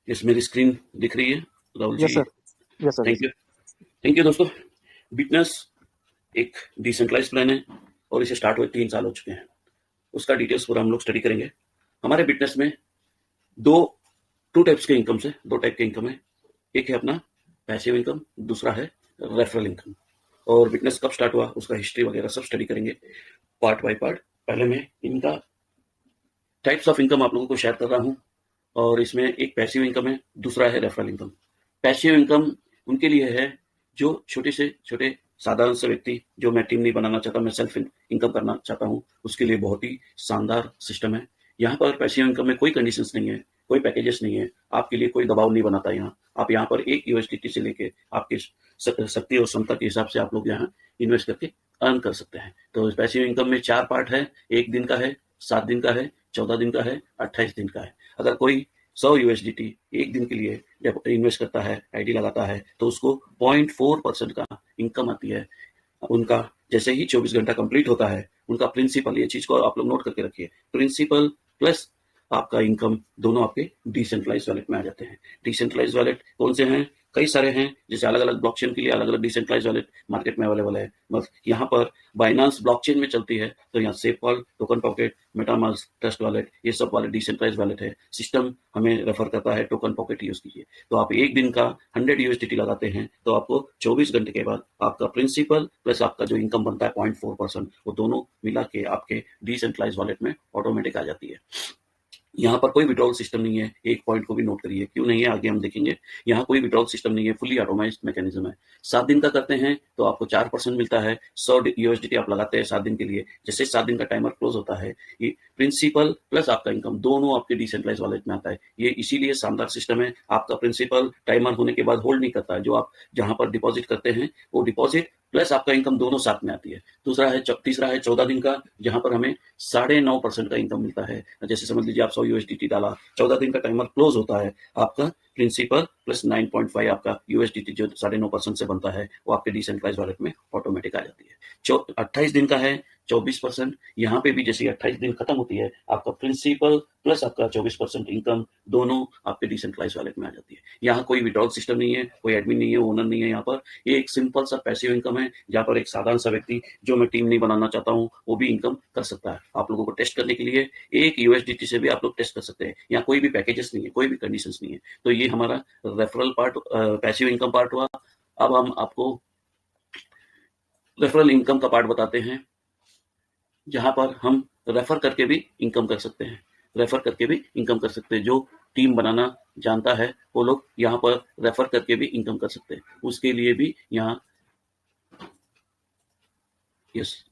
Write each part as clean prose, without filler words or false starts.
Yes, मेरी screen दिख रही है Rahul ji? Yes sir. Yes sir. Thank you दोस्तों। बिटनेस एक डिसेंट्रलाइज प्लान है और इसे स्टार्ट हुए 3 साल हो चुके हैं। उसका डिटेल्स पूरा हम लोग स्टडी करेंगे। हमारे बिटनेस में दो टाइप्स के इनकम है। 2 टाइप के इनकम है। एक है अपना पैसिव इनकम, दूसरा है रेफरल इनकम। और बिटनेस कब स्टार्ट हुआ, उसका हिस्ट्री वगैरह सब स्टडी करेंगे पार्ट बाय पार्ट। पहले मैं इनका टाइप्स ऑफ इनकम आप लोगों को शेयर कर रहा हूँ। और इसमें एक पैसिव इनकम है, दूसरा है रेफरल इनकम। पैसिव इनकम उनके लिए है जो छोटे से छोटे साधारण से व्यक्ति, जो मैं टीम नहीं बनाना चाहता, मैं सेल्फ इनकम करना चाहता हूँ, उसके लिए बहुत ही शानदार सिस्टम है। यहाँ पर पैसिव इनकम में कोई कंडीशंस नहीं है, कोई पैकेजेस नहीं है, आपके लिए कोई दबाव नहीं बनाता। यहाँ आप यहाँ पर एक यूएसडीटी से लेके आपकी शक्ति और क्षमता के हिसाब से आप लोग यहाँ इन्वेस्ट करके अर्न कर सकते हैं। तो पैसिव इनकम में 4 पार्ट है। 1 दिन का है, 7 दिन का है, 14 दिन का है, 28 दिन का है। अगर कोई 100 यूएसडीटी एक दिन के लिए जब इन्वेस्ट करता है, आईडी लगाता है, तो उसको 0.4% का इनकम आती है। उनका जैसे ही 24 घंटा कंप्लीट होता है, उनका प्रिंसिपल, ये चीज को आप लोग नोट करके रखिए, प्रिंसिपल प्लस आपका इनकम दोनों आपके डिसेंट्रलाइज वॉलेट में आ जाते हैं। डिसेंट्रलाइज वॉलेट कौन से हैं? कई सारे हैं। जैसे अलग अलग ब्लॉकचेन के लिए अलग अलग डिसेंट्रलाइज वॉलेट मार्केट में अवेलेबल है। बस यहाँ पर बाइनांस ब्लॉकचेन में चलती है, तो यहाँ SafeVault, token pocket, MetaMask, trust wallet, ये सब वाले डिसेंट्रलाइज वॉलेट है। सिस्टम हमें रेफर करता है टोकन पॉकेट यूज कीजिए। तो आप एक दिन का 100 यूएसडीटी लगाते हैं, तो आपको 24 घंटे के बाद आपका प्रिंसिपल प्लस आपका जो इनकम बनता है 0.4%, वो दोनों मिला के आपके डिसेंट्रलाइज वॉलेट में ऑटोमेटिक आ जाती है। यहाँ पर कोई विड्रॉल सिस्टम नहीं है। एक पॉइंट को भी नोट करिए, क्यों नहीं है आगे हम देखेंगे। यहाँ कोई विड्रॉल सिस्टम नहीं है, फुली ऑटोमाइज्ड मैकेनिज्म है। 7 दिन का करते हैं तो आपको 4% मिलता है। 100 यूएसडीटी आप लगाते हैं 7 दिन के लिए। जैसे 7 दिन का टाइमर क्लोज होता है, ये प्रिंसिपल प्लस आपका इनकम दोनों आपके डिसेंट्रलाइज वॉलेट में आता है। ये इसीलिए शानदार सिस्टम है। आपका प्रिंसिपल टाइमर होने के बाद होल्ड नहीं करता है। जो आप जहां पर डिपॉजिट करते हैं, वो डिपॉजिट प्लस आपका इनकम दोनों साथ में आती है। तीसरा है 14 दिन का, जहां पर हमें 9.5% का इनकम मिलता है। जैसे समझ लीजिए आप 100 यूएसडीटी डाला, 14 दिन का टाइमर क्लोज होता है, आपका प्रिंसिपल प्लस 9.5 आपका यूएसडीटी जो 9.5% से बनता है, वो आपके डिसेंट्रलाइज वॉलेट में ऑटोमेटिक आ जाती है। 28 दिन का है 24%। यहाँ पे भी जैसे 28 दिन खत्म होती है, आपका प्रिंसिपल प्लस आपका 24% इनकम दोनों आपके डिसेंट्रलाइज वॉलेट में आ जाती है। यहाँ कोई विड्रॉल सिस्टम नहीं है, कोई एडमिन नहीं है, ओनर नहीं है। यहाँ पर ये एक सिंपल सा पैसिव इनकम है, जहाँ पर एक साधारण सा व्यक्ति, जो मैं टीम नहीं बनाना चाहता हूँ, वो भी इनकम कर सकता है। आप लोगों को टेस्ट करने के लिए 1 यूएसडीटी से भी आप लोग टेस्ट कर सकते हैं। यहाँ कोई भी पैकेजेस नहीं है, कोई भी कंडीशंस नहीं है। तो ये हमारा referral part, passive income part हुआ। अब हम आपको रेफरल इनकम का पार्ट बताते हैं, जहां पर हम रेफर करके भी इनकम कर सकते हैं। रेफर करके भी इनकम कर सकते हैं। जो टीम बनाना जानता है, वो लोग यहाँ पर रेफर करके भी इनकम कर सकते हैं। उसके लिए भी यहाँ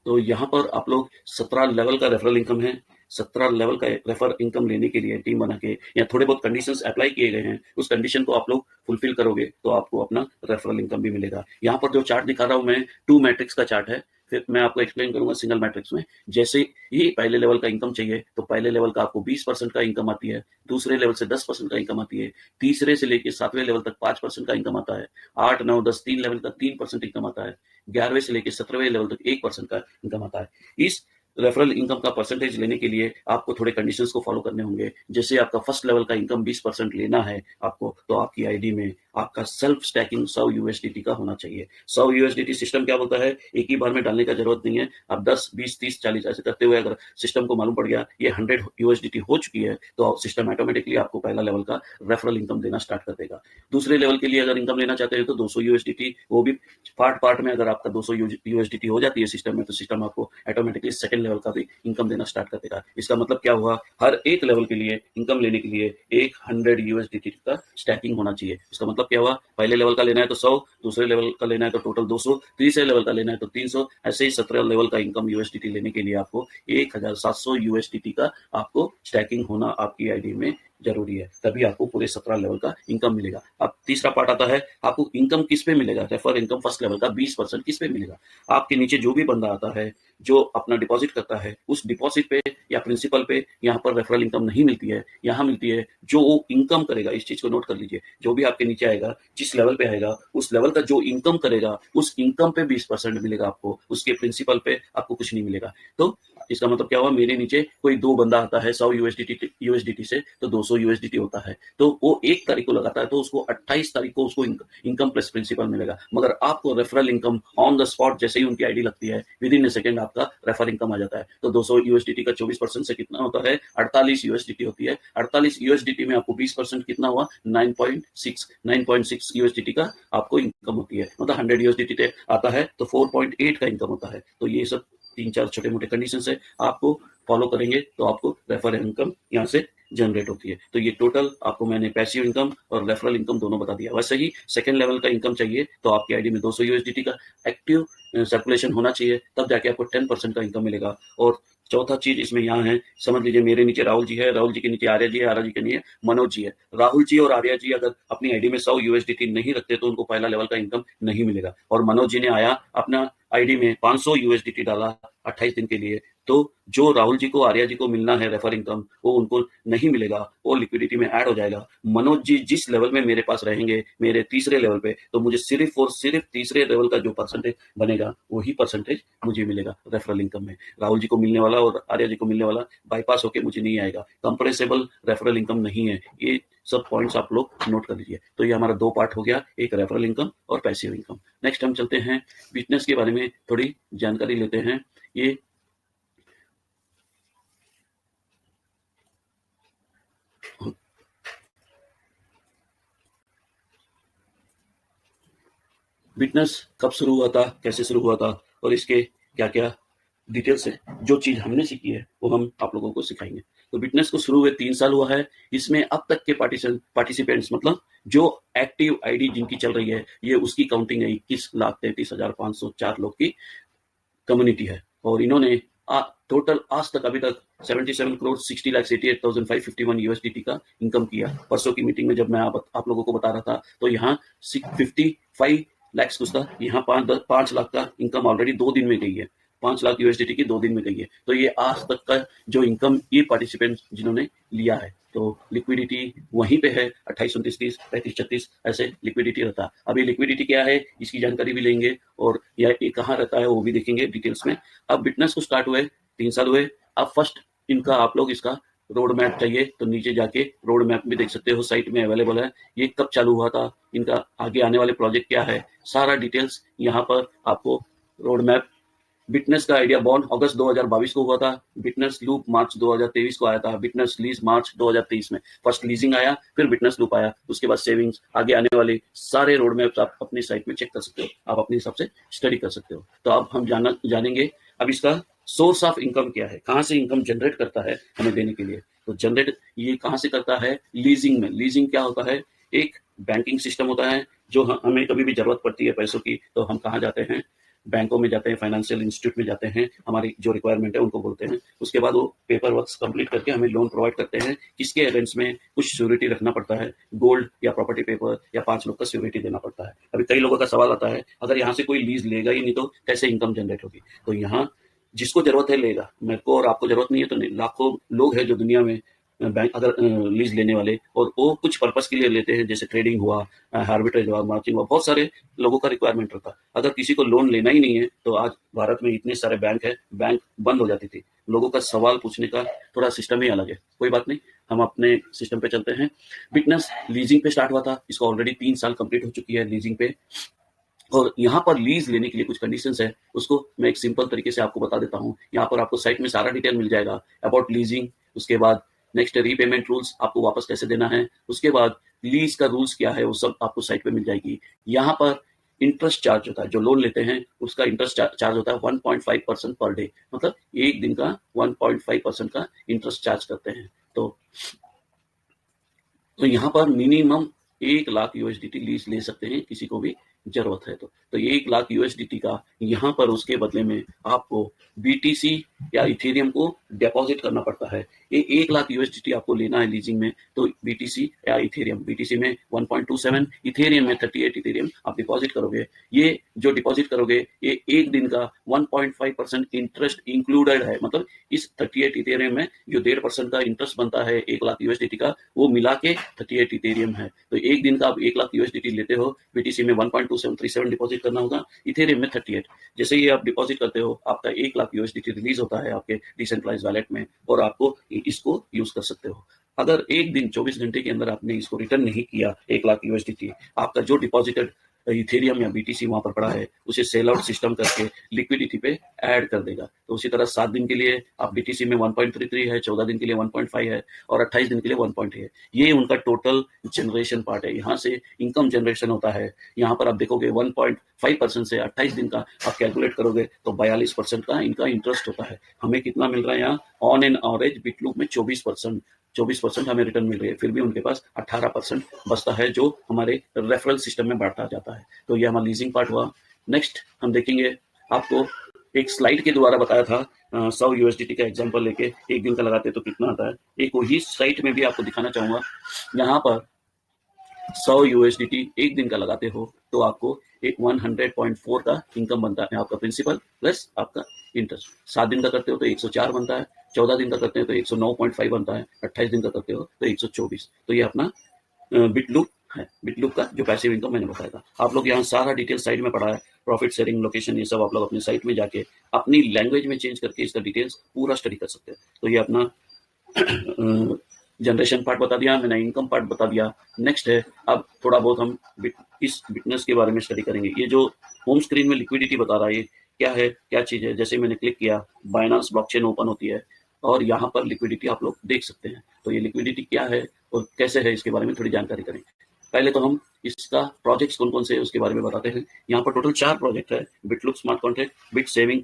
तो यहाँ पर आप लोग 17 लेवल का रेफरल इनकम है। 17 लेवल का रेफर इनकम लेने के लिए टीम बना के या थोड़े बहुत कंडीशंस अप्लाई किए गए हैं, उस कंडीशन को आप लोग फुलफिल करोगे तो आपको अपना रेफरल इनकम भी मिलेगा। यहाँ पर जो चार्ट दिखा रहा हूँ मैं, 2 मैट्रिक्स का चार्ट है। फिर मैं आपको एक्सप्लेन करूंगा सिंगल मैट्रिक्स में। जैसे ही पहले लेवल का इनकम चाहिए, तो पहले लेवल का आपको 20% का इनकम आती है, दूसरे लेवल से 10% का इनकम आती है, तीसरे से लेकर 7वें लेवल तक 5% का इनकम आता है, 8, 9, 10 3 लेवल तक 3% इनकम आता है, 11वें से लेकर 17वें लेवल तक 1% का इनकम आता है। इस रेफरल इनकम का परसेंटेज लेने के लिए आपको थोड़े कंडीशंस को फॉलो करने होंगे। जैसे आपका फर्स्ट लेवल का इनकम 20% लेना है आपको, तो आपकी आईडी में आपका सेल्फ स्टैकिंग 100 यूएसडीटी का होना चाहिए। 100 यूएसडीटी सिस्टम क्या बोलता है, एक ही बार में डालने का जरूरत नहीं है। आप 10, 20, 30, 40 ऐसे करते हुए अगर सिस्टम को मालूम पड़ गया ये 100 यूएसडीटी हो चुकी है, तो सिस्टम ऑटोमेटिकली आपको पहला लेवल का रेफरल इनकम देना स्टार्ट कर देगा। दूसरे लेवल के लिए अगर इनकम लेना चाहते हैं तो 200 यूएसडीटी, वो भी पार्ट में अगर आपका 200 यूएसडीटी हो जाती है सिस्टम में, तो सिस्टम आपको ऑटोमेटिकली सेकंड लेवल का भी इनकम देना स्टार्ट कर देगा। इसका मतलब क्या हुआ, हर एक लेवल के लिए इनकम लेने के लिए 100 यूएसडीटी का स्टैकिंग होना चाहिए। इसका मतलब क्या हुआ, पहले लेवल का लेना है तो 100, दूसरे लेवल का लेना है तो टोटल 200, तीसरे लेवल का लेना है तो 300, ऐसे ही 17 लेवल का इनकम यूएसडीटी लेने के लिए आपको 1700 यूएसडीटी का आपको स्टैकिंग होना आपकी आईडी में जरूरी है, तभी आपको पूरे 17 लेवल का इनकम मिलेगा। अब तीसरा पार्ट आता है, आपको इनकम किस पे मिलेगा। रेफर इनकम फर्स्ट लेवल का 20% किस पे मिलेगा। आपके नीचे जो भी बंदा आता है, जो अपना डिपॉजिट करता है, उस डिपॉजिट पे या प्रिंसिपल पे यहाँ पर रेफरल इनकम नहीं मिलती है। यहाँ मिलती है जो वो इनकम करेगा। इस चीज को नोट कर लीजिए, जो भी आपके नीचे आएगा, जिस लेवल पे आएगा, उस लेवल का जो इनकम करेगा, उस इनकम पे 20% मिलेगा आपको, उसके प्रिंसिपल पे आपको कुछ नहीं मिलेगा। तो इसका मतलब क्या हुआ, मेरे नीचे कोई दो बंदा आता है 100 यूएसडीटी से, तो 200 यूएसडीटी होता है, तो वो 1 तारीख को लगाता है, तो उसको 28 तारीख को उसको इनकम प्लस प्रिंसिपल मिलेगा। मगर आपको referral income on the spot जैसे ही उनकी आईडी लगती है, विद इन ए सेकंड आपका रेफरल इनकम आ जाता है। तो 200 यूएसडीटी का 24% से कितना होता है, 48 यूएसडीटी होती है। 48 यूएसडीटी में आपको 20% कितना हुआ, 9.6 यूएसडीटी का आपको इनकम होती है। मतलब 100 यूएसडीटी आता है तो 4.8 का इनकम होता है। तो ये सब 3-4 छोटे मोटे कंडीशन है, आपको फॉलो करेंगे तो आपको रेफरल इनकम यहाँ से जनरेट होती है। तो ये टोटल आपको मैंने पैसिव इनकम और रेफरल इनकम दोनों बता दिया। वैसे ही सेकंड लेवल का इनकम चाहिए तो आपकी आईडी में 200 यूएसडीटी का एक्टिव सर्कुलेशन होना चाहिए, तब जाके आपको 10% का इनकम मिलेगा। और चौथा चीज इसमें यहाँ है, समझ लीजिए मेरे नीचे राहुल जी है, राहुल जी के नीचे आर्या जी है, आर्या जी के नीचे मनोज जी है। राहुल जी और आर्या जी अगर अपनी आईडी में 100 यूएसडीटी नहीं रखते तो उनको पहला लेवल का इनकम नहीं मिलेगा। और मनोज जी ने आया अपना आईडी में 500 यूएसडीटी डाला 28 दिन के लिए, तो जो राहुल जी को आर्या जी को मिलना है रेफर इनकम, वो उनको नहीं मिलेगा, वो लिक्विडिटी में ऐड हो जाएगा। मनोज जी जिस लेवल में मेरे पास रहेंगे, मेरे तीसरे लेवल पे, तो मुझे सिर्फ और सिर्फ तीसरे लेवल का जो परसेंटेज बनेगा वही परसेंटेज मुझे मिलेगा रेफरल इनकम में। राहुल जी को मिलने वाला और आर्या जी को मिलने वाला बाईपास होके मुझे नहीं आएगा, कंप्रेसेबल रेफरल इनकम नहीं है। ये सब पॉइंट्स आप लोग नोट कर लीजिए। तो ये हमारा 2 पार्ट हो गया, एक रेफरल इनकम और पैसिव इनकम। नेक्स्ट हम चलते हैं बिजनेस के बारे में थोड़ी जानकारी लेते हैं। ये बिजनेस कब शुरू हुआ था, कैसे शुरू हुआ था और इसके क्या क्या डिटेल्स है, जो चीज हमने सीखी है वो हम आप लोगों को सिखाएंगे। तो बिजनेस को शुरू हुए 3 साल हुआ है। इसमें अब तक के पार्टिसिपेंट्स मतलब जो एक्टिव आईडी जिनकी चल रही है, ये उसकी काउंटिंग है 21,33,504 लोग की कम्युनिटी है। और इन्होंने टोटल आज तक अभी तक 77,60,88,551 यूएसडीटी का इनकम किया। परसों की मीटिंग में जब मैं आप लोगों को बता रहा था तो यहाँ 55 लाख कुछ था, यहाँ 5 लाख का इनकम ऑलरेडी 2 दिन में गई है। 5 लाख यूएसडीटी की 2 दिन में गई है। तो ये आज तक का जो इनकम ये पार्टिसिपेंट जिन्होंने लिया है, तो लिक्विडिटी वहीं पे है 28, 29, 30, 35, 36 ऐसे लिक्विडिटी रहता है। अभी लिक्विडिटी क्या है इसकी जानकारी भी लेंगे और ये कहाँ रहता है वो भी देखेंगे डिटेल्स में। अब बिजनेस को स्टार्ट हुए 3 साल हुए। अब फर्स्ट इनका आप लोग इसका रोड मैप चाहिए तो नीचे जाके रोड मैप भी देख सकते हो, साइट में अवेलेबल है। ये कब चालू हुआ था, इनका आगे आने वाले प्रोजेक्ट क्या है, सारा डिटेल्स यहाँ पर आपको रोड मैप। बिटनेस का आइडिया बॉर्न अगस्त 2022 को हुआ था। बिटनेस लूप मार्च 2023 को आया था। बिटनेस लीज मार्च 2023 में फर्स्ट लीजिंग आया, फिर बिटनेस लूप आया, उसके बाद सेविंग्स। आगे आने वाले सारे रोड मैप्स आप अपनी साइट में चेक कर सकते हो, आप अपने हिसाब से स्टडी कर सकते हो। तो अब हम जानेंगे अब इसका सोर्स ऑफ इनकम क्या है, कहाँ से इनकम जनरेट करता है हमें देने के लिए। तो जनरेट ये कहाँ से करता है, लीजिंग में। लीजिंग क्या होता है, एक बैंकिंग सिस्टम होता है जो हमें कभी भी जरूरत पड़ती है पैसों की तो हम कहाँ जाते हैं, बैंकों में जाते हैं, फाइनेंशियल इंस्टीट्यूट में जाते हैं, हमारी जो रिक्वायरमेंट है उनको बोलते हैं। उसके बाद वो पेपर वर्क कंप्लीट करके हमें लोन प्रोवाइड करते हैं। किसके अगेंस्ट में कुछ श्योरिटी रखना पड़ता है, गोल्ड या प्रॉपर्टी पेपर या 5 लोग का श्योरिटी देना पड़ता है। अभी कई लोगों का सवाल आता है अगर यहाँ से कोई लीज लेगा ही नहीं तो कैसे इनकम जनरेट होगी। तो यहाँ जिसको जरूरत है लेगा, मेरे को और आपको जरूरत नहीं है तो नहीं। लाखों लोग हैं जो दुनिया में बैंक अगर लीज लेने वाले, और वो कुछ पर्पस के लिए लेते हैं, जैसे ट्रेडिंग हुआ, आर्बिट्रेज हुआ, मार्जिन हुआ, बहुत सारे लोगों का रिक्वायरमेंट रहता है। अगर किसी को लोन लेना ही नहीं है तो आज भारत में इतने सारे बैंक है, बैंक बंद हो जाती थी। लोगों का सवाल पूछने का थोड़ा सिस्टम ही अलग है। कोई बात नहीं, हम अपने सिस्टम पे चलते हैं। बिजनेस लीजिंग पे स्टार्ट हुआ था, इसको ऑलरेडी 3 साल कंप्लीट हो चुकी है लीजिंग पे। और यहाँ पर लीज लेने के लिए कुछ कंडीशंस है, उसको मैं एक सिंपल तरीके से आपको बता देता हूँ। यहाँ पर आपको साइट में सारा डिटेल मिल जाएगा अबाउट लीजिंग। उसके बाद नेक्स्ट रीपेमेंट रूल्स, आपको वापस कैसे देना है। उसके बाद लीज का रूल्स क्या है वो सब आपको साइट पे मिल जाएगी। यहाँ पर इंटरेस्ट चार्ज होता है, जो लोन लेते हैं उसका इंटरेस्ट चार्ज होता है 1.5% पर डे, मतलब एक दिन का 1.5% का इंटरेस्ट चार्ज करते हैं। तो यहाँ पर मिनिमम 1 लाख यूएसडीटी लीज ले सकते हैं, किसी को भी जरूरत है तो ये 1 लाख यूएसडीटी का यहाँ पर उसके बदले में आपको बीटीसी या इथेरियम को डिपॉजिट करना पड़ता है। ये 1 लाख यूएसडीटी आपको लेना है लीजिंग में, तो बीटीसी या इथेरियम, बीटीसी में 1.27, इथेरियम में 38 इथेरियम आप डिपॉजिट करोगे। ये जो डिपॉजिट करोगे ये एक दिन का 1.5% इंटरेस्ट इंक्लूडेड है, मतलब इस 38 इथेरियम में जो 1.5% का इंटरेस्ट बनता है 1 लाख यूएसडीटी का, वो मिला के 38 इथेरियम है। तो एक दिन का आप 1 लाख यूएसडीटी लेते हो, बीटीसी में 1.2737 डिपॉजिट करना होगा, इथेरियम में 38। जैसे ही आप डिपॉजिट करते हो आपका 1 लाख यूएसडीटी रिलीज होता है आपके डिसेंट्रलाइज वैलेट में और आपको इसको यूज कर सकते हो। अगर एक दिन 24 घंटे के अंदर आपने इसको रिटर्न नहीं किया 1 लाख यूएसडीटी, आपका जो डिपॉजिटेड इथेरियम या बीटीसी वहां पर पड़ा है उसे सेल आउट सिस्टम करके लिक्विडिटी पे ऐड कर देगा। तो उसी तरह 7 दिन के लिए आप बीटीसी में 1.33 है, 14 दिन के लिए 1.5 है और 28 दिन के लिए 1. है। ये उनका टोटल जनरेशन पार्ट है। यहाँ से इनकम जनरेशन होता है। यहाँ पर आप देखोगे 1.5% से 28 दिन का आप कैलकुलेट करोगे तो 42% का इनका इंटरेस्ट होता है। हमें कितना मिल रहा है यहाँ ऑन एन एवरेज बिटलूप में 24% हमें रिटर्न मिल रही है। फिर भी उनके पास 18% बचता है जो हमारे रेफरल सिस्टम में बढ़ता जाता है। तो ये हमारा लीजिंग पार्ट हुआ। नेक्स्ट हम देखेंगे, आपको एक स्लाइड के द्वारा बताया था 100 यूएसडीटी का एग्जांपल लेके एक दिन का लगाते तो कितना आता है। एक वही साइट में भी आपको दिखाना चाहूंगा। यहाँ पर 100 यूएसडीटी एक दिन का लगाते हो तो आपको एक 100.4 का इनकम बनता है, आपका प्रिंसिपल प्लस आपका इंटरेस्ट। 7 दिन का करते हो तो 104 बनता है, 14 दिन का करते हो तो 109.5 बनता है, 28 दिन का करते हो तो 124। तो ये अपना बिटलूप है। बिटलूप का जो पैसिव इनकम मैंने बताया था, आप लोग यहाँ सारा डिटेल साइड में पढ़ा है, प्रॉफिट शेयरिंग, लोकेशन, ये सब आप लोग अपनी साइट में जाके अपनी लैंग्वेज में चेंज करके इसका डिटेल्स पूरा स्टडी कर सकते हैं। तो ये अपना जनरेशन पार्ट बता दिया मैंने, इनकम पार्ट बता दिया। नेक्स्ट है, अब थोड़ा बहुत हम इस बिटनेस के बारे में स्टडी करेंगे। ये जो होम स्क्रीन में लिक्विडिटी बता रहा है ये क्या है, क्या चीज है। जैसे मैंने क्लिक किया, बाइनांस ब्लॉकचेन ओपन होती है और यहाँ पर लिक्विडिटी आप लोग देख सकते हैं। तो ये लिक्विडिटी क्या है और कैसे है इसके बारे में थोड़ी जानकारी करें। पहले तो हम इसका प्रोजेक्ट्स कौन कौन से है उसके बारे में बताते हैं। यहाँ पर टोटल 4 प्रोजेक्ट है, BitLoop smart contract, bit saving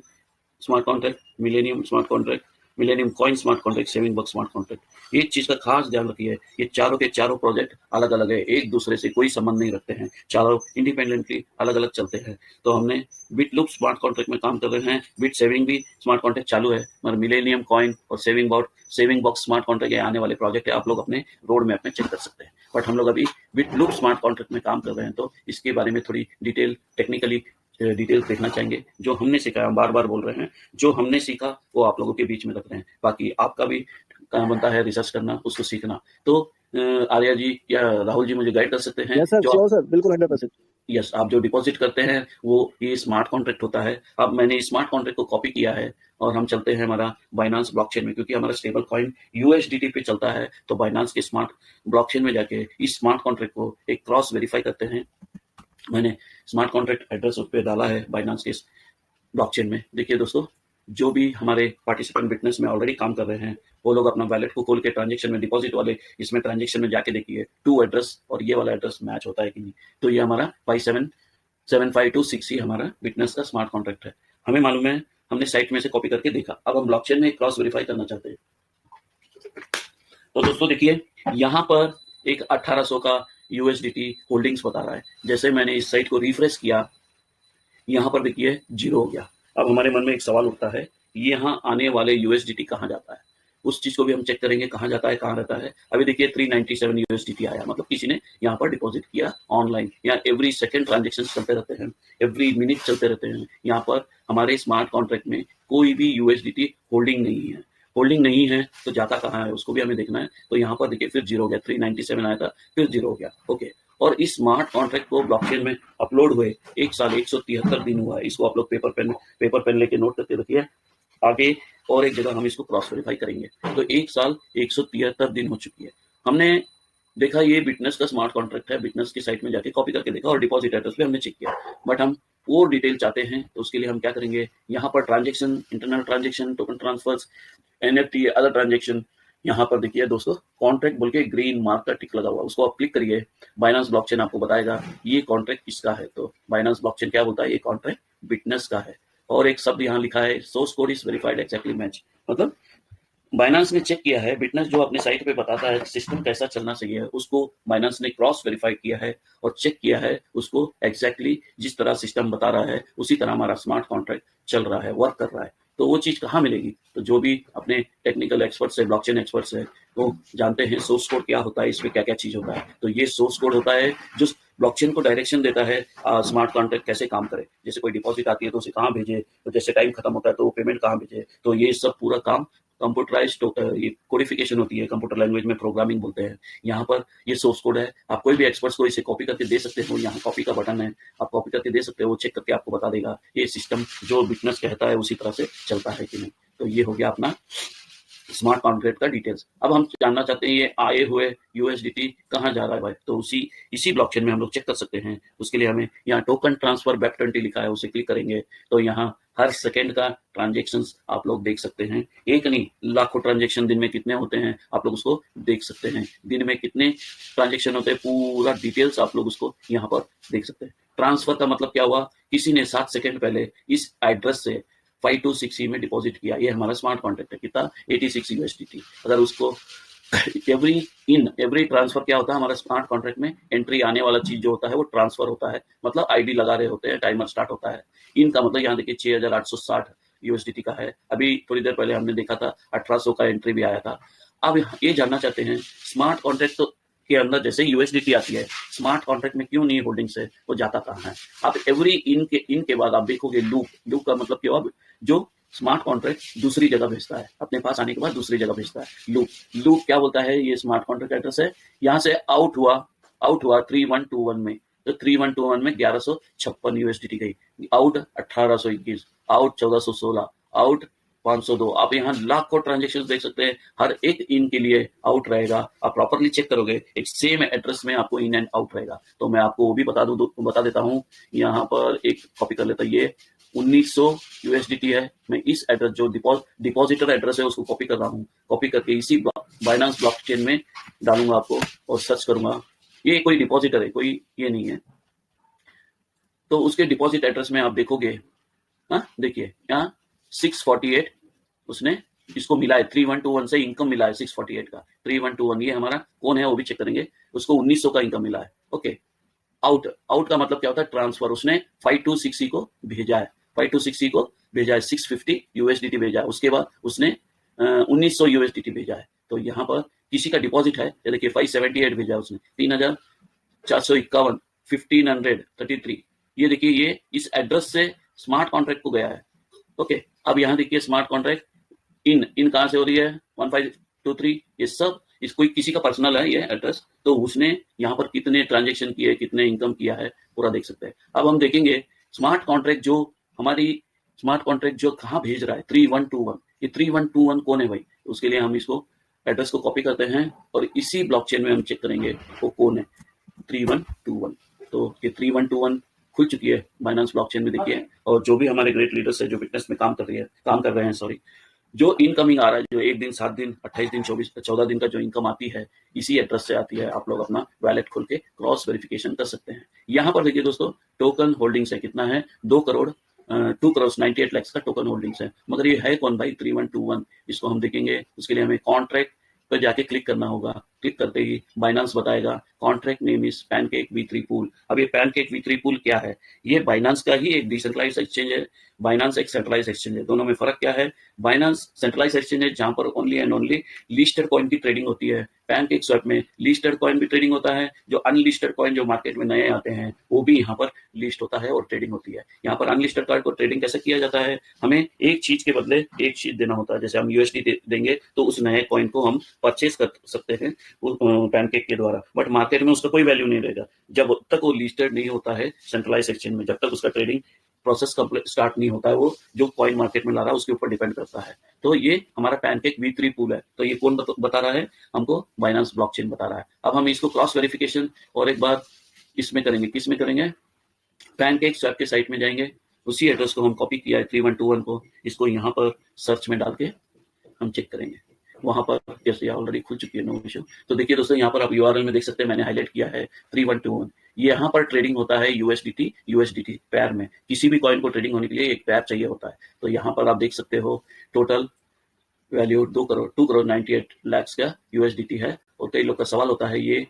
smart contract, millennium smart contract, millennium coin smart contract, saving bucks smart contract. एक चीज का खास ध्यान रखिए, ये चारों के चारों प्रोजेक्ट अलग अलग है, एक दूसरे से कोई संबंध नहीं रखते हैं, चारों इंडिपेंडेंटली अलग अलग चलते हैं। तो हमने बिटलूप स्मार्ट कॉन्ट्रैक्ट में काम कर रहे हैं, बिट सेविंग भी स्मार्ट कॉन्ट्रैक्ट चालू है, मगर मिलेनियम कॉइन और सेविंग बॉक्स स्मार्ट कॉन्ट्रैक्ट आने वाले प्रोजेक्ट है, आप लोग अपने रोड मैप में चेक कर सकते हैं। बट हम लोग अभी बिटलूप स्मार्ट कॉन्ट्रैक्ट में काम कर रहे हैं, तो इसके बारे में थोड़ी टेक्निकली डिटेल्स देखना चाहेंगे। जो हमने सीखा, हम बार बार बोल रहे हैं, जो हमने सीखा वो आप लोगों के बीच में रख रहे हैं। बाकी आपका भी काम बनता है रिसर्च करना, उसको सीखना। तो आर्या जी या राहुल जी मुझे गाइड कर सकते हैं। यस सर, श्योर सर, बिल्कुल 100%। यस, आप जो डिपॉजिट करते हैं वो ये स्मार्ट कॉन्ट्रैक्ट होता है। अब मैंने स्मार्ट कॉन्ट्रैक्ट को कॉपी किया है और हम चलते हैं हमारा बाइनांस ब्लॉकचेन में, क्योंकि हमारा स्टेबल कॉइन यूएसडीटी पे चलता है। तो बाइनांस के स्मार्ट ब्लॉकचेन में जाके इस स्मार्ट कॉन्ट्रैक्ट को एक क्रॉस वेरीफाई करते हैं। मैंने स्मार्ट कॉन्ट्रैक्ट एड्रेस उस पर डाला है बाइनांस के ब्लॉकचेन में। देखिए दोस्तों, जो भी हमारे पार्टिसिपेंट बिटनेस में ऑलरेडी काम कर रहे हैं वो लोग अपना वैलेट को खोल के ट्रांजेक्शन में, डिपॉजिट वाले इसमें ट्रांजेक्शन में जाके देखिए 2 एड्रेस और ये वाला एड्रेस मैच होता है कि नहीं। तो ये हमारा 577526 हमारा बिटनेस का स्मार्ट कॉन्ट्रैक्ट है। हमें मालूम है, हमने साइट में से कॉपी करके देखा। अब हम ब्लॉकचेन में क्रॉस वेरीफाई करना चाहते हैं। तो दोस्तों देखिए, यहाँ पर एक 1800 का यूएसडीटी होल्डिंग्स बता रहा है। जैसे मैंने इस साइट को रिफ्रेश किया, यहाँ पर देखिए 0 हो गया। अब हमारे मन में एक सवाल उठता है, यहाँ आने वाले यूएसडीटी कहाँ जाता है, उस चीज को भी हम चेक करेंगे, कहाँ जाता है, कहाँ रहता है। अभी देखिए 397 यूएसडीटी आया, मतलब किसी ने यहाँ पर डिपॉजिट किया ऑनलाइन। यहाँ एवरी सेकंड ट्रांजेक्शन चलते रहते हैं, एवरी मिनट चलते रहते हैं। यहाँ पर हमारे स्मार्ट कॉन्ट्रैक्ट में कोई भी यूएसडीटी होल्डिंग नहीं है। होल्डिंग नहीं है तो जाता कहाँ है उसको भी हमें देखना है। तो यहाँ पर देखिए फिर 0 हो गया, 397 आया था फिर 0 हो गया। ओके, और इस स्मार्ट कॉन्ट्रैक्ट को ब्लॉकचेन में अपलोड हुए 1 साल 173 दिन हुआ है। इसको आप लोग पेपर पेन लेके नोट करके रखिए। आगे और एक जगह हम इसको क्रॉस वेरीफाई करेंगे। तो 1 साल 173 दिन हो चुकी है। हमने देखा ये बिटनेस का स्मार्ट कॉन्ट्रैक्ट है, बिटनेस की साइट में जाके कॉपी करके देखा और डिपॉजिट एड्रेस पे हमने चेक किया। बट हम और डिटेल चाहते हैं तो उसके लिए हम क्या करेंगे, यहाँ पर transaction, internal transaction, token transfers, NFT, other transaction, यहाँ पर देखिए दोस्तों कॉन्ट्रैक्ट बोल के ग्रीन मार्क का टिक लगा हुआ, उसको आप क्लिक करिए। बाइनांस ब्लॉकचेन आपको बताएगा ये कॉन्ट्रैक्ट किसका है। तो बाइनांस ब्लॉकचेन क्या बोलता है, ये कॉन्ट्रैक्ट बिटनेस का है। और एक शब्द यहाँ लिखा है, source code is verified exactly match, मतलब बाइनांस ने चेक किया है, बिटनेस जो अपने साइट पे बताता है सिस्टम कैसा चलना चाहिए, उसको बाइनांस ने क्रॉस वेरीफाई किया है और चेक किया है, उसको एग्जैक्टली जिस तरह सिस्टम बता रहा है उसी तरह हमारा स्मार्ट कॉन्ट्रैक्ट चल रहा है, वर्क कर रहा है। तो वो चीज कहाँ मिलेगी, तो जो भी अपने टेक्निकल एक्सपर्ट्स है, ब्लॉकचेन एक्सपर्ट्स है, वो जानते हैं सोर्स कोड क्या होता है, इसमें क्या क्या चीज होता है। तो ये सोर्स कोड होता है जो ब्लॉकचेन को डायरेक्शन देता है स्मार्ट कॉन्ट्रैक्ट कैसे काम करे। जैसे कोई डिपॉजिट आती है तो उसे कहाँ भेजे, तो जैसे टाइम खत्म होता है तो पेमेंट कहाँ भेजे, तो ये सब पूरा काम कंप्यूटराइज ये कोडिफिकेशन होती है, कंप्यूटर लैंग्वेज में प्रोग्रामिंग बोलते हैं। यहाँ पर ये सोर्स कोड है, आप कोई भी एक्सपर्ट्स को इसे कॉपी करके दे सकते हो। यहाँ कॉपी का बटन है, आप कॉपी करके दे सकते हो, वो चेक करके आपको बता देगा ये सिस्टम जो बिटनेस कहता है उसी तरह से चलता है कि नहीं। तो ये हो गया अपना स्मार्ट कॉन्ट्रैक्ट का डिटेल्स। अब हम जानना चाहते हैं ये आए हुए यूएसडीटी कहाँ जा रहा है भाई, तो इसी ब्लॉकचेन में हम लोग चेक कर सकते हैं। उसके लिए हमें यहाँ टोकन ट्रांसफर बैक 20 लिखा है, उसे क्लिक करेंगे तो यहाँ हर सेकेंड का ट्रांजेक्शन्स आप लोग देख सकते हैं। एक नहीं, लाखों ट्रांजेक्शन दिन में कितने होते हैं आप लोग उसको देख सकते हैं। दिन में कितने ट्रांजेक्शन होते हैं पूरा डिटेल्स आप लोग उसको यहाँ पर देख सकते हैं। ट्रांसफर का मतलब क्या हुआ, किसी ने 7 सेकेंड पहले इस एड्रेस से 526 में डिपॉजिट किया, ये हमारा स्मार्ट कॉन्ट्रैक्ट है, कितना 86 यूएसडीटी। अगर उसको एवरी ट्रांसफर क्या होता है हमारा स्मार्ट कॉन्ट्रैक्ट में, एंट्री आने वाला चीज जो होता है वो ट्रांसफर होता है, मतलब आईडी लगा रहे होते हैं, टाइमर स्टार्ट होता है। इन का मतलब यहाँ देखिए 6860 यूएसडीटी का है। अभी थोड़ी देर पहले हमने देखा था 1800 का एंट्री भी आया था। अब ये जानना चाहते हैं स्मार्ट कॉन्ट्रैक्ट के अंदर जैसे यूएसडीटी आती है, स्मार्ट कॉन्ट्रैक्ट में क्यों नहीं होल्डिंग्स है, वो जाता कहाँ है। आप एवरी इन के बाद आप देखोगे लूप का मतलब क्या, जो स्मार्ट कॉन्ट्रैक्ट दूसरी जगह भेजता है, अपने पास आने के बाद दूसरी जगह भेजता है। लूप क्या बोलता है, ये स्मार्ट कॉन्ट्रैक्ट एड्रेस है, यहाँ से आउट हुआ 3121 में, तो 3121 में 1156 यूएसडीटी गई, आउट 1821, आउट 1416, आउट 502। आप यहाँ लाखों ट्रांजेक्शन देख सकते हैं, हर एक इन के लिए आउट रहेगा। आप प्रॉपरली चेक करोगे एक सेम एड्रेस में आपको इन एंड आउट रहेगा। तो मैं आपको वो भी बता देता हूँ, यहाँ पर एक कॉपी कर लेता, ये 1900 यूएसडीटी है। मैं इस एड्रेस जो डिपॉजिटर एड्रेस है उसको कॉपी कर रहा हूँ, कॉपी करके इसी बाइनेंस ब्लॉकचेन में डालूंगा आपको और सर्च करूंगा। ये कोई डिपॉजिटर है, कोई ये नहीं है। तो उसके डिपॉजिट एड्रेस में आप देखोगे, हाँ देखिए यहाँ 648 उसने इसको मिला है, 3121 से इनकम मिला है 648 का, 3121 ये हमारा कौन है वो भी चेक करेंगे, उसको 1900 का इनकम मिला है। ओके, आउट का मतलब क्या होता है, ट्रांसफर। उसने 526 को भेजा है, 526 को भेजा है, 650 यूएसडीटी भेजा है, उसके बाद उसने 1900 यूएसडीटी भेजा है। तो यहाँ पर किसी का डिपॉजिट है, ये देखिए 578 भेजा उसने, 3451, 1533, ये देखिए ये इस एड्रेस से स्मार्ट कॉन्ट्रैक्ट को गया है। ओके, अब यहाँ देखिए स्मार्ट कॉन्ट्रैक्ट इन कहाँ से हो रही है, 1523, ये सब कोई किसी का पर्सनल है ये एड्रेस, तो उसने यहाँ पर कितने ट्रांजेक्शन किए, कितने इनकम किया है, पूरा देख सकते हैं। अब हम देखेंगे स्मार्ट कॉन्ट्रैक्ट जो कहाँ भेज रहा है, 3121, ये 3121 कौन है भाई, उसके लिए हम इसको एड्रेस को कॉपी करते हैं और इसी ब्लॉकचेन में हम चेक करेंगे वो कौन है, 3121। तो ये 3121 खुल चुकी है बाइनेंस ब्लॉकचेन में, देखिए। और जो भी हमारे ग्रेट लीडर्स है जो बिटनेस में काम कर रहे हैं, जो इनकमिंग आ रहा है, जो 1 दिन, 7 दिन, 28 दिन, 14 दिन का जो इनकम आती है, इसी एड्रेस से आती है। आप लोग अपना वैलेट खोल के क्रॉस वेरिफिकेशन कर सकते हैं। यहाँ पर देखिए दोस्तों, टोकन होल्डिंग्स है, कितना है, 2 करोड़ 98 लाख का टोकन होल्डिंग्स है। मगर ये है कौन भाई, 3121, इसको हम देखेंगे। उसके लिए हमें कॉन्ट्रैक्ट पर जाके क्लिक करना होगा। क्लिक करते ही बाइनेंस बताएगा contract name is pancake V3 pool. अब ये पैनकेक V3 पूल क्या है, ये बाइनेंस का ही एक डिसेंट्रलाइज्ड एक्सचेंज है, बाइनेंस एक सेंट्रलाइज्ड एक्सचेंज है। दोनों में फर्क क्या है, बाइनेंस सेंट्रलाइज्ड एक्सचेंज है जहां पर only and only listed coin की ट्रेडिंग होती है। पैनकेक स्वैप में लिस्टेड कॉइन भी ट्रेडिंग होता है, जो अनलिस्टेड कॉइन जो मार्केट में नए आते हैं वो भी यहाँ पर लिस्ट होता है और ट्रेडिंग होती है। यहाँ पर अनलिस्टेड कॉइन को ट्रेडिंग कैसे किया जाता है, हमें एक चीज के बदले एक चीज देना होता है। जैसे हम यूएसडी देंगे तो उस नए कॉइन को हम परचेज कर सकते हैं पैनकेक के द्वारा, बट मार्केट में उसका कोई वैल्यू नहीं रहेगा जब तक वो लिस्टेड नहीं होता है सेंट्रलाइज एक्सचेंज में। जब तक उसका ट्रेडिंग प्रोसेस स्टार्ट नहीं होता है, वो जो कॉइन मार्केट में ला रहा है उसके ऊपर डिपेंड करता है। तो ये हमारा पैनकेक V3 पूल है। तो ये कौन बता रहा है हमको, बाइनेंस ब्लॉकचेन बता रहा है। अब हम इसको क्रॉस वेरिफिकेशन और एक बार इसमें करेंगे, किस में करेंगे, पैनकेक स्वैप के साइट में जाएंगे, उसी एड्रेस को हम कॉपी किया है 3121 को, इसको यहाँ पर सर्च में डाल के हम चेक करेंगे। वहां पर जैसे ऑलरेडी खुल चुकी है, नो इशू। तो देखिए दोस्तों, यहाँ पर आप URL में देख सकते हैं, मैंने हाईलाइट किया है 3121। यहाँ पर ट्रेडिंग होता है यूएसडीटी पैर में। किसी भी कॉइन को ट्रेडिंग होने के लिए एक पैर चाहिए होता है। तो यहाँ पर आप देख सकते हो टोटल वैल्यू 2 करोड़ 98 लाख का यूएसडीटी है। और कई लोग का सवाल होता है ये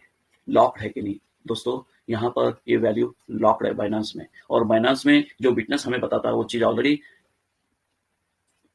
लॉक्ड है कि नहीं। दोस्तों, यहाँ पर ये वैल्यू लॉक्ड है बाइनेंस में, और बाइनेंस में जो बिटनेस हमें बताता है वो चीज ऑलरेडी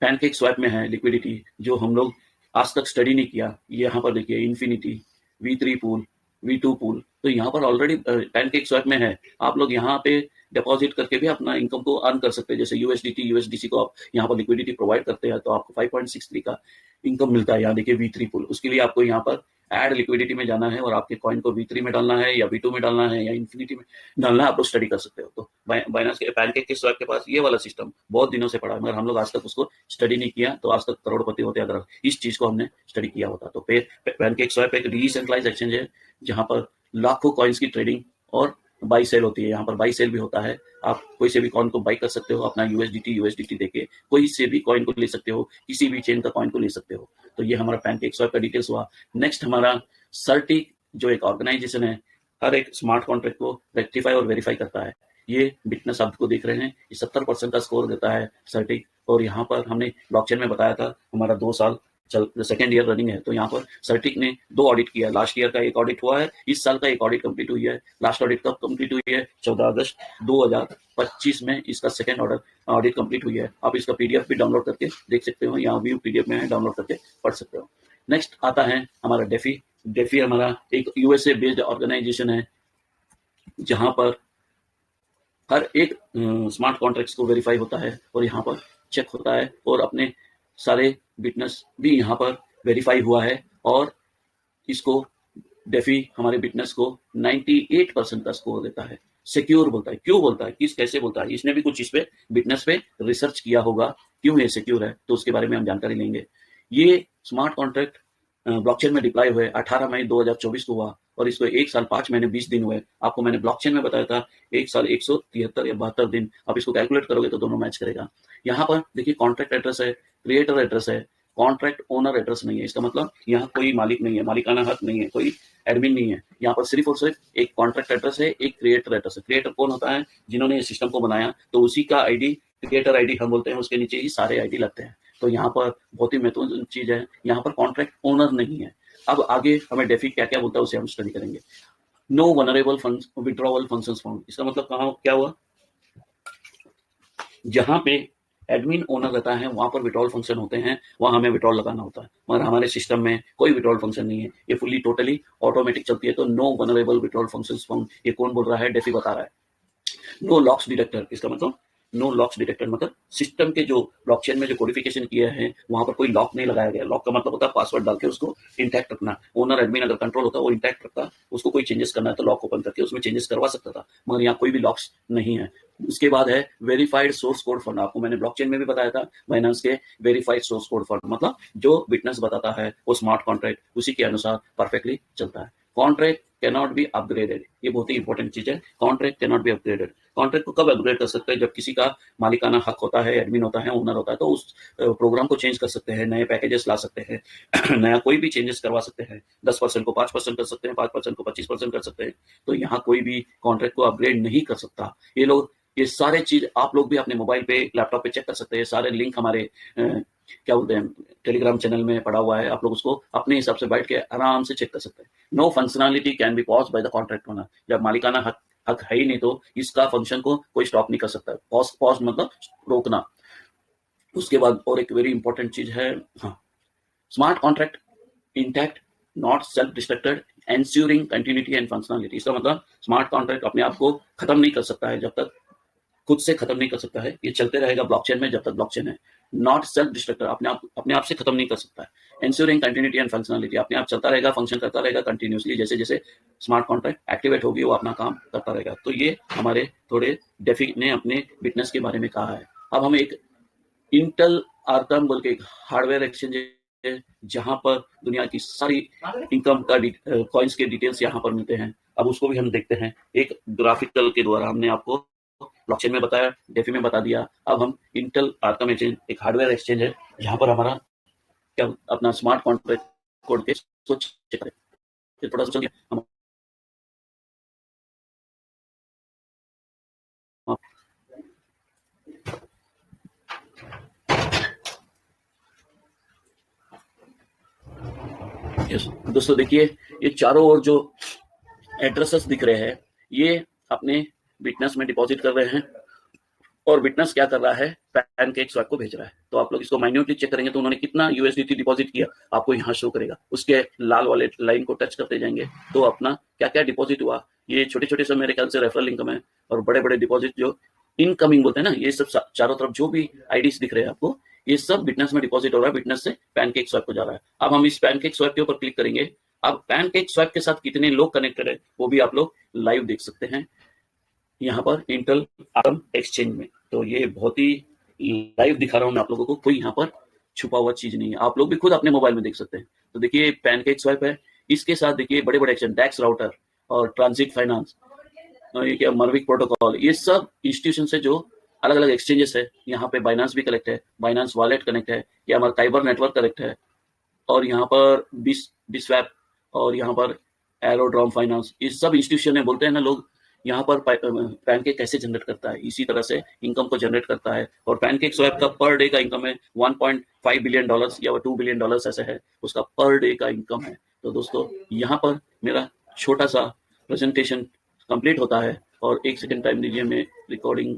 पैनकेक स्वैप में है। लिक्विडिटी जो हम लोग आज तक स्टडी नहीं किया, यहाँ पर देखिए infinity V3 pool, V2 pool, तो यहाँ पर ऑलरेडी पैनकेक स्वैप में है। आप लोग यहाँ पे डिपॉजिट करके भी अपना इनकम को अर्न कर सकते हैं। जैसे यूएसडीसी को आप यहाँ पर लिक्विडिटी प्रोवाइड करते हैं तो आपको 5.63 का इनकम मिलता है। यहाँ देखिए V3 पूल, उसके लिए आपको यहाँ पर ऐड लिक्विडिटी में जाना है और आपके कॉइन को V3 में डालना है या V2 में डालना है या इन्फिनिटी में डालना है, आप लोग स्टडी कर सकते हो। तो बाइनेंस के पैनकेक के स्वैप के पास ये वाला सिस्टम बहुत दिनों से पड़ा है, मगर हम लोग आज तक उसको स्टडी नहीं किया, तो आज तक करोड़पति होते अगर इस चीज को हमने स्टडी किया होता। तो पैनकेक स्वैप एक डिसेंट्रलाइज एक्सचेंज है जहां पर लाखों कॉइन्स की ट्रेडिंग और बाई सेल होती है। यहाँ पर बाई सेल भी होता है, आप कोई से भी कॉइन को बाई कर सकते हो, अपना यूएसडीटी देके कोई से भी कॉइन को ले सकते हो, किसी भी चेन का कॉइन को ले सकते हो। तो ये हमारा पैनकेक स्वैप का डिटेल्स हुआ। नेक्स्ट हमारा सर्टिक जो एक ऑर्गेनाइजेशन है, हर एक स्मार्ट कॉन्ट्रैक्ट को रेक्टिफाई और वेरीफाई करता है। ये बिटनेस आपको देख रहे हैं, ये 70% का स्कोर देता है सर्टिक। और यहाँ पर हमने ब्लॉकचेन में बताया था हमारा 2 साल सेकेंड ईयर रनिंग है, तो यहाँ पर सर्टिक ने 2 ऑडिट किया। लास्ट ईयर का एक ऑडिट हुआ है, इस साल का एक ऑडिट कंप्लीट हुई है। लास्ट ऑडिट कब कंप्लीट हुई है? 14 अगस्त 2025 में इसका सेकेंड ऑडिट कंप्लीट हुई है। आप इसका पीडीएफ भी डाउनलोड करके देख सकते हो, यहाँ व्यू पीडीएफ में है, डाउनलोड करके पढ़ सकते हो। नेक्स्ट आता है हमारा डेफी हमारा एक यूएसए बेस्ड ऑर्गेनाइजेशन है जहां पर हर एक स्मार्ट कॉन्ट्रैक्ट्स को वेरीफाई होता है और यहाँ पर चेक होता है और अपने सारे बिटनेस भी यहाँ पर वेरीफाई हुआ है। और इसको डेफी हमारे बिटनेस को 98% का स्कोर देता है। सिक्योर बोलता है। क्यों बोलता है, कैसे बोलता है, इसने भी कुछ इस पे बिटनेस पे रिसर्च किया होगा क्यों ये सिक्योर है, तो उसके बारे में हम जानकारी लेंगे। ये स्मार्ट कॉन्ट्रैक्ट ब्लॉकचेन में डिप्लॉय हुए 18 मई 2024 को हुआ और इसको 1 साल 5 महीने 20 दिन हुए। आपको मैंने ब्लॉकचेन में बताया था 1 साल 173 या 72 दिन। आप इसको कैलकुलेट करोगे तो दोनों मैच करेगा। यहाँ पर देखिए कॉन्ट्रैक्ट एड्रेस है, क्रिएटर एड्रेस है, कॉन्ट्रैक्ट ओनर एड्रेस नहीं है। इसका मतलब यहाँ कोई मालिक नहीं है, मालिकाना हक नहीं है, कोई एडमिन नहीं है। यहाँ पर सिर्फ और सिर्फ एक कॉन्ट्रैक्ट एड्रेस है, एक क्रिएटर एड्रेस है। क्रिएटर कौन होता है? जिन्होंने ये सिस्टम को बनाया, तो उसी का आईडी क्रिएटर आईडी हम बोलते हैं, उसके नीचे ही सारे आईडी लगते हैं। तो यहाँ पर बहुत ही महत्वपूर्ण चीज है, यहाँ पर कॉन्ट्रैक्ट ओनर नहीं है। अब आगे हमें डेफी क्या क्या बोलता है उसे हम स्टडी करेंगे। No vulnerable withdrawal functions found, इसका मतलब कहाँ क्या हुआ? जहां पे एडमिन ओनर रहता है वहां पर विड्रॉल फंक्शन होते हैं, वहां हमें विड्रॉल लगाना होता है, मगर हमारे सिस्टम में कोई विड्रॉल फंक्शन नहीं है, ये फुल्ली टोटली ऑटोमेटिक चलती है। तो no vulnerable withdrawal functions found, ये कौन बोल रहा है? डेफी बता रहा है। नो लॉक्स डिटेक्टर, इसका मतलब नो लॉक्स डिटेक्टर मतलब सिस्टम के जो ब्लॉकचेन में जो कोडिफिकेशन किया है वहां पर कोई लॉक नहीं लगाया गया। लॉक का मतलब होता है पासवर्ड डाल के उसको इंटैक्ट रखना। ओनर एडमिन अगर कंट्रोल होता है वो इंटैक्ट रखता, उसको कोई चेंजेस करना है तो लॉक ओपन करके उसमें चेंजेस करवा सकता था, मगर यहाँ कोई भी लॉक्स नहीं है। उसके बाद है वेरीफाइड सोर्स कोड फंड। आपको मैंने ब्लॉकचेन में भी बताया था बाइनेंस के वेरीफाइड सोर्स कोड फंड मतलब जो विटनेस बताता है वो स्मार्ट कॉन्ट्रैक्ट उसी के अनुसार परफेक्टली चलता है। कॉन्ट्रैक्ट कैनॉट बी अपग्रेडेड, ये बहुत ही इंपॉर्टेंट चीज है। Contract cannot be upgraded, contract को कब अपग्रेड कर सकते हैं? जब किसी का मालिकाना हक होता है, एडमिन होता है, ओनर होता है, तो उस प्रोग्राम को चेंज कर सकते हैं, नए पैकेजेस ला सकते हैं नया कोई भी चेंजेस करवा सकते हैं। 10% को 5% कर सकते हैं, 5% को 25% कर सकते हैं। तो यहाँ कोई भी कॉन्ट्रैक्ट को अपग्रेड नहीं कर सकता। ये सारे चीज आप लोग भी अपने मोबाइल पे लैपटॉप पे चेक कर सकते हैं। सारे लिंक हमारे क्या बोलते हैं टेलीग्राम चैनल में पड़ा हुआ है, आप लोग उसको अपने हिसाब से बैठ के आराम से चेक कर सकते हैं। No functionality can be pause by the contract owner, जब मालिकाना हक है ही नहीं तो इसका फंक्शन को कोई स्टॉप नहीं कर सकता। पॉज मतलब रोकना। उसके बाद और एक वेरी इंपॉर्टेंट चीज है, हाँ, smart contract intact not self distracted ensuring continuity and functionality. इसका मतलब स्मार्ट कॉन्ट्रैक्ट अपने आप को खत्म नहीं कर सकता है, जब तक खुद से खत्म नहीं कर सकता है, ये चलते रहेगा ब्लॉकचेन में जब तक ब्लॉकचेन है। नॉट सेल्फ डिस्ट्रक्टर, अपने आप से खत्म नहीं कर सकता है। एंश्योरिंग कंटिन्यूटी एंड फंक्शनैलिटी, अपने आप चलता रहेगा, फंक्शन करता रहेगा कंटिन्यूसली। जैसे जैसे स्मार्ट कॉन्ट्रैक्ट एक्टिवेट होगी वो अपना काम करता रहेगा। तो ये हमारे थोड़े डेफी ने अपने बिटनेस के बारे में कहा है। अब हम एक इंटेल आर्थम बोल के एक हार्डवेयर एक्सचेंज है जहां पर दुनिया की सारी इनकम का कॉइन्स के डिटेल्स यहाँ पर मिलते हैं। अब उसको भी हम देखते हैं एक ग्राफिकल के द्वारा। हमने आपको ब्लॉकचेन में बताया, डेफी में बता दिया। अब हम इंटेल आर्थम एक्सचेंज एक हार्डवेयर एक्सचेंज है जहां पर हमारा क्या अपना स्मार्ट कॉन्ट्रैक्ट कोड के चेक करें। थोड़ा सा चलिए हम दोस्तों देखिए ये चारों ओर जो एड्रेसेस दिख रहे हैं ये अपने बिटनेस में डिपॉजिट कर रहे हैं और विटनेस क्या कर रहा है, पैनकेक स्वैप को भेज रहा है। तो आप लोग इसको माइन्यूटली चेक करेंगे तो उन्होंने कितना यूएसडीटी डिपॉजिट किया आपको यहाँ शो करेगा। उसके लाल वाले लाइन को टच करते जाएंगे तो अपना क्या क्या डिपॉजिट हुआ, ये छोटे छोटे सब मेरे ख्याल से रेफरल इनकम है, और बड़े बड़े डिपॉजिट जो इनकमिंग बोलते हैं ना, ये सब चारों तरफ जो भी आईडीज दिख रहे हैं आपको, ये सब बिटनेस में डिपॉजिट हो रहा है, बिटनेस से पैनकेक स्वैप को जा रहा है। अब हम इस पैनकेक स्वैप के ऊपर क्लिक करेंगे। अब पैनकेक स्वैप के साथ कितने लोग कनेक्टेड है वो भी आप लोग लाइव देख सकते हैं यहाँ पर इंटेल आटम एक्सचेंज में। तो ये बहुत ही लाइव दिखा रहा हूँ मैं आप लोगों को, कोई यहाँ पर छुपा हुआ चीज नहीं है, आप लोग भी खुद अपने मोबाइल में देख सकते हैं। तो देखिए पैनकेक स्वैप है, इसके साथ देखिए बड़े बड़े एक्सचेंज डैक्स राउटर और ट्रांजिट फाइनेंस, ये क्या मर्विक प्रोटोकॉल, ये सब इंस्टीट्यूशन से जो अलग अलग एक्सचेंजेस है, यहाँ पे बाइनांस भी कनेक्ट है, बाइनांस वॉलेट कनेक्ट है, ये हमारा काइबर नेटवर्क कनेक्ट है, और यहाँ पर बिस्वैप, और यहाँ पर एरोड्रॉम फाइनेंस, ये सब इंस्टीट्यूशन है। बोलते हैं ना लोग यहाँ पर पैनकेक कैसे जनरेट करता है, इसी तरह से इनकम को जनरेट करता है। और पैनकेक स्वैप का पर डे का इनकम है $1.5 बिलियन या $2 बिलियन ऐसे है, उसका पर डे का इनकम है। तो दोस्तों यहाँ पर मेरा छोटा सा प्रेजेंटेशन कंप्लीट होता है, और 1 सेकंड टाइम दीजिए, मैं रिकॉर्डिंग